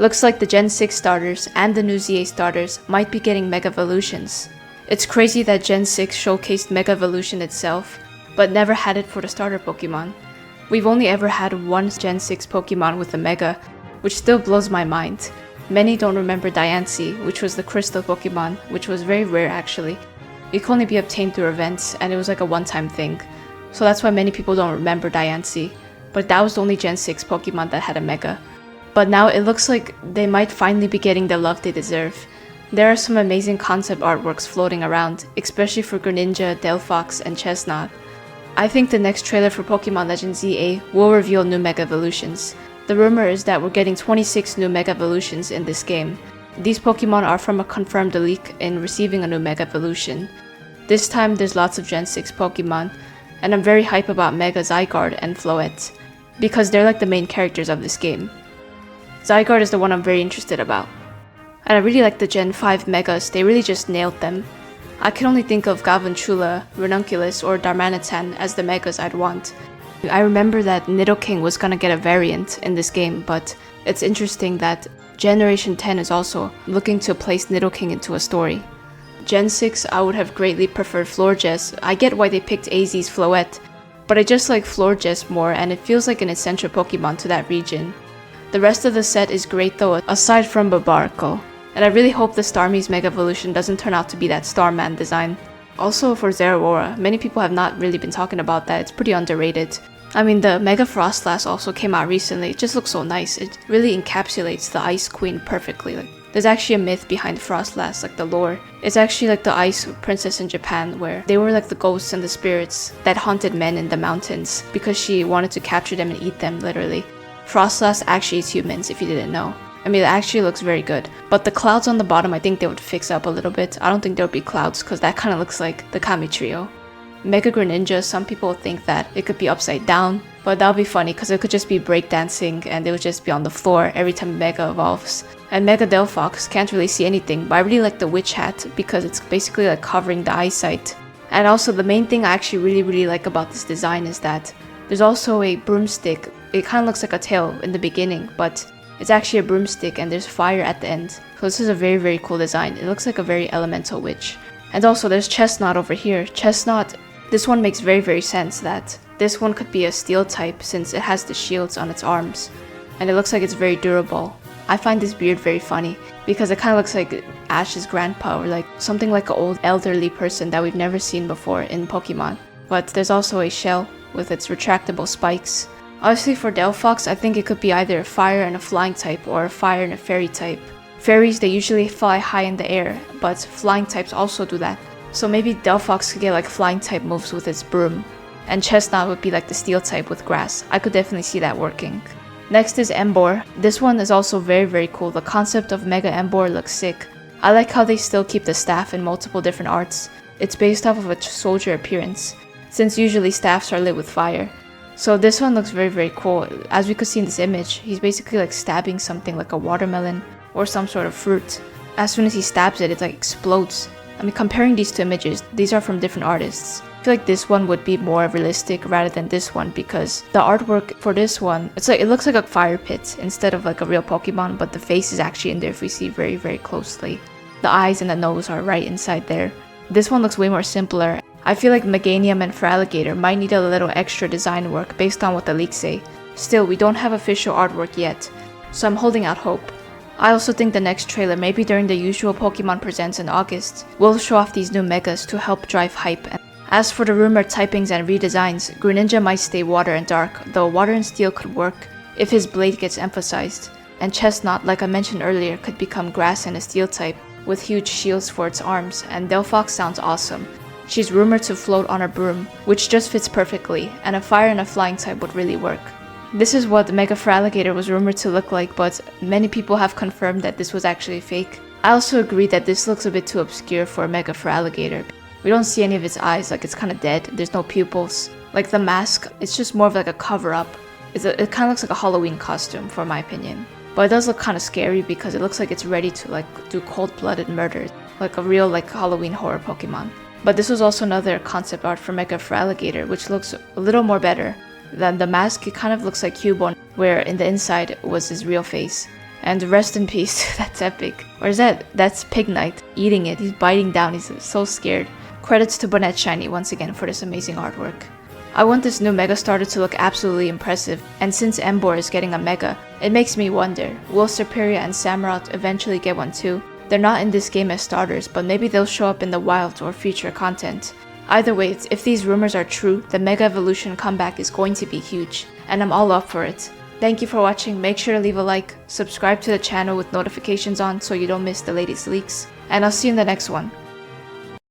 Looks like the Gen 6 starters and the new ZA starters might be getting Mega Evolutions. It's crazy that Gen 6 showcased Mega Evolution itself, but never had it for the starter Pokemon. We've only ever had one Gen 6 Pokemon with a Mega, which still blows my mind. Many don't remember Diancie, which was the Crystal Pokemon, which was very rare actually. It could only be obtained through events, and it was like a one-time thing. So that's why many people don't remember Diancie, but that was the only Gen 6 Pokemon that had a Mega. But now it looks like they might finally be getting the love they deserve. There are some amazing concept artworks floating around, especially for Greninja, Delphox, and Chestnut. I think the next trailer for Pokemon Legends ZA will reveal new Mega Evolutions. The rumor is that we're getting 26 new Mega Evolutions in this game. These Pokemon are from a confirmed leak in receiving a new Mega Evolution. This time there's lots of Gen 6 Pokemon, and I'm very hype about Mega Zygarde and Floette, because they're like the main characters of this game. Zygarde is the one I'm very interested about. And I really like the Gen 5 Megas, they really just nailed them. I can only think of Galvantula, Ranunculus, or Darmanitan as the Megas I'd want. I remember that Nidoking was gonna get a variant in this game, but it's interesting that Generation 10 is also looking to place Nidoking into a story. Gen 6, I would have greatly preferred Florges. I get why they picked AZ's Floette, but I just like Florges more and it feels like an essential Pokemon to that region. The rest of the set is great though, aside from Babarco, and I really hope the Starmie's Mega Evolution doesn't turn out to be that Starman design. Also for Zeraora, many people have not really been talking about that, it's pretty underrated. I mean, the Mega Frostlass also came out recently, it just looks so nice, it really encapsulates the Ice Queen perfectly. There's actually a myth behind Frostlass, like the lore. It's actually like the Ice Princess in Japan, where they were like the ghosts and the spirits that haunted men in the mountains because she wanted to capture them and eat them, literally. Frostlass actually eats humans, if you didn't know. I mean, it actually looks very good. But the clouds on the bottom, I think they would fix up a little bit. I don't think there would be clouds, because that kind of looks like the Kami Trio. Mega Greninja, some people think that it could be upside down, but that would be funny, because it could just be breakdancing, and it would just be on the floor every time Mega evolves. And Mega Delphox can't really see anything, but I really like the witch hat, because it's basically like covering the eyesight. And also, the main thing I actually really like about this design is that there's also a broomstick. It kind of looks like a tail in the beginning, but it's actually a broomstick and there's fire at the end. So this is a very cool design. It looks like a very elemental witch. And also there's Chestnut over here. Chestnut, this one makes very sense that this one could be a steel type since it has the shields on its arms. And it looks like it's very durable. I find this beard very funny because it kind of looks like Ash's grandpa or like something like an old elderly person that we've never seen before in Pokemon. But there's also a shell with its retractable spikes. Obviously for Delphox, I think it could be either a fire and a flying type or a fire and a fairy type. Fairies, they usually fly high in the air, but flying types also do that. So maybe Delphox could get like flying type moves with its broom. And Chestnut would be like the steel type with grass. I could definitely see that working. Next is Emboar. This one is also very cool. The concept of Mega Emboar looks sick. I like how they still keep the staff in multiple different arts. It's based off of a soldier appearance, since usually staffs are lit with fire. So this one looks very cool. As we could see in this image, he's basically like stabbing something like a watermelon or some sort of fruit. As soon as he stabs it, it like explodes. I mean, comparing these two images, these are from different artists. I feel like this one would be more realistic rather than this one because the artwork for this one, it looks like a fire pit instead of like a real Pokemon, but the face is actually in there if we see very closely. The eyes and the nose are right inside there. This one looks way more simpler. I feel like Meganium and Feraligatr might need a little extra design work based on what the leaks say. Still, we don't have official artwork yet, so I'm holding out hope. I also think the next trailer, maybe during the usual Pokemon Presents in August, will show off these new Megas to help drive hype. As for the rumored typings and redesigns, Greninja might stay Water and Dark, though Water and Steel could work if his blade gets emphasized. And Chestnut, like I mentioned earlier, could become Grass and a Steel type, with huge shields for its arms, and Delphox sounds awesome. She's rumored to float on a broom, which just fits perfectly, and a fire and a flying type would really work. This is what Mega Feraligatr was rumored to look like, but many people have confirmed that this was actually fake. I also agree that this looks a bit too obscure for Mega Feraligatr. We don't see any of its eyes, like it's kind of dead, there's no pupils. Like the mask, it's just more of like a cover-up. It kind of looks like a Halloween costume, for my opinion. But it does look kind of scary because it looks like it's ready to like do cold-blooded murder, like a real like Halloween horror Pokemon. But this was also another concept art for Mega Feraligatr, which looks a little more better than the mask. It kind of looks like Cubone, where in the inside was his real face. And rest in peace, that's epic. Or is that? That's Pig Knight. Eating it, he's biting down, he's so scared. Credits to Bonnet Shiny once again for this amazing artwork. I want this new Mega Starter to look absolutely impressive, and since Emboar is getting a Mega, it makes me wonder, will Serperior and Samurott eventually get one too? They're not in this game as starters, but maybe they'll show up in the wild or future content. Either way, if these rumors are true, the Mega Evolution comeback is going to be huge, and I'm all up for it. Thank you for watching, make sure to leave a like, subscribe to the channel with notifications on so you don't miss the latest leaks, and I'll see you in the next one.